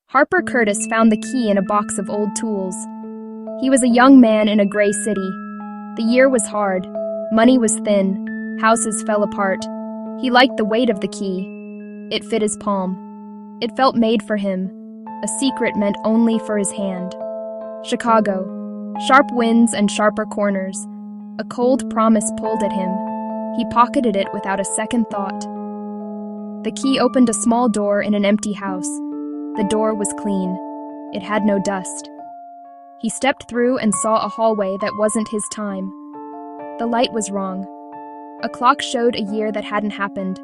Harper Curtis found the key in a box of old tools. He was a young man in a gray city. The year was hard. Money was thin. Houses fell apart. He liked the weight of the key. It fit his palm. It felt made for him, a secret meant only for his hand. Chicago. Sharp winds and sharper corners. A cold promise pulled at him. He pocketed it without a second thought. The key opened a small door in an empty house. The door was clean. It had no dust. He stepped through and saw a hallway that wasn't his time. The light was wrong. A clock showed a year that hadn't happened.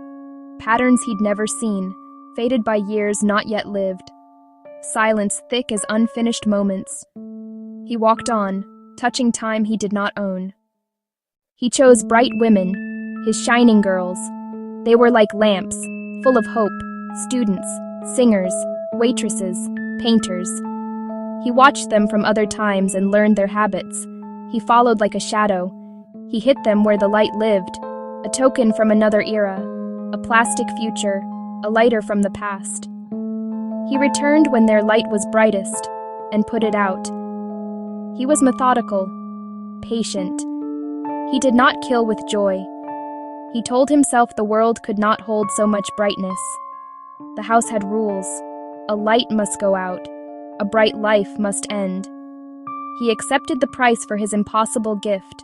Patterns he'd never seen, faded by years not yet lived. Silence thick as unfinished moments. He walked on, touching time he did not own. He chose bright women, his shining girls. They were like lamps, full of hope, students, singers, waitresses, painters. He watched them from other times and learned their habits. He followed like a shadow. He hit them where the light lived, a token from another era, a plastic future, a lighter from the past. He returned when their light was brightest and put it out. He was methodical, patient. He did not kill with joy. He told himself the world could not hold so much brightness. The house had rules. A light must go out. A bright life must end. He accepted the price for his impossible gift.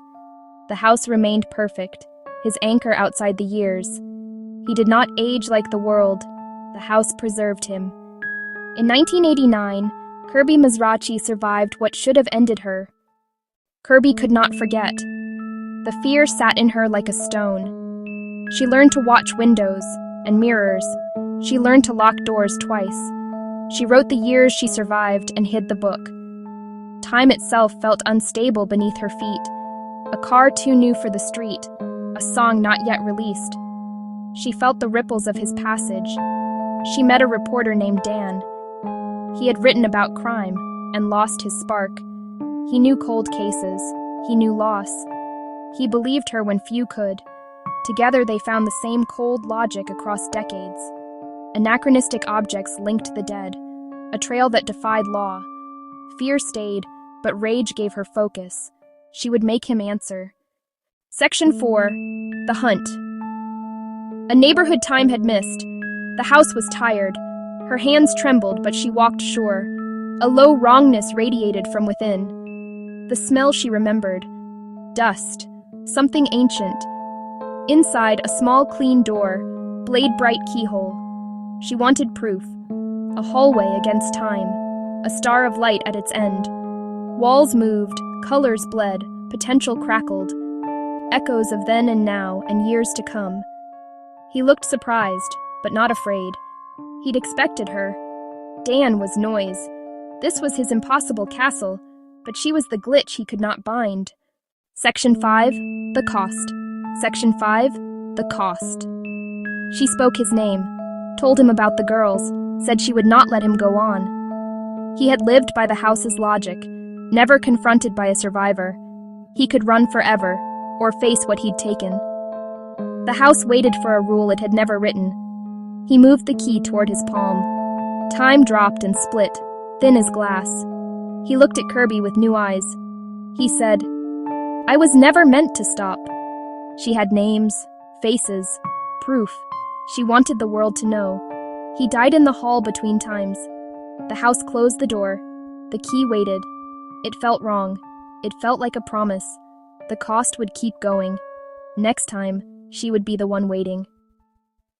The house remained perfect, his anchor outside the years. He did not age like the world. The house preserved him. In 1989, Kirby Mizrachi survived what should have ended her. Kirby could not forget. The fear sat in her like a stone. She learned to watch windows and mirrors. She learned to lock doors twice. She wrote the years she survived and hid the book. Time itself felt unstable beneath her feet. A car too new for the street, a song not yet released. She felt the ripples of his passage. She met a reporter named Dan. He had written about crime and lost his spark. He knew cold cases. He knew loss. He believed her when few could. Together they found the same cold logic across decades. Anachronistic objects linked the dead, a trail that defied law. Fear stayed, but rage gave her focus. She would make him answer. Section 4. The Hunt. A neighborhood time had missed. The house was tired. Her hands trembled, but she walked sure. A low wrongness radiated from within. The smell she remembered. Dust. Something ancient. Inside, a small clean door, blade-bright keyhole. She wanted proof. A hallway against time. A star of light at its end. Walls moved, colors bled, potential crackled. Echoes of then and now and years to come. He looked surprised, but not afraid. He'd expected her. Dan was noise. This was his impossible castle, but she was the glitch he could not bind. Section 5. The Cost. Section 5. The Cost. She spoke his name, told him about the girls, said she would not let him go on. He had lived by the house's logic, never confronted by a survivor. He could run forever, or face what he'd taken. The house waited for a rule it had never written. He moved the key toward his palm. Time dropped and split, thin as glass. He looked at Kirby with new eyes. He said, "I was never meant to stop." She had names, faces, proof. She wanted the world to know. He died in the hall between times. The house closed the door. The key waited. It felt wrong. It felt like a promise. The cost would keep going. Next time, she would be the one waiting.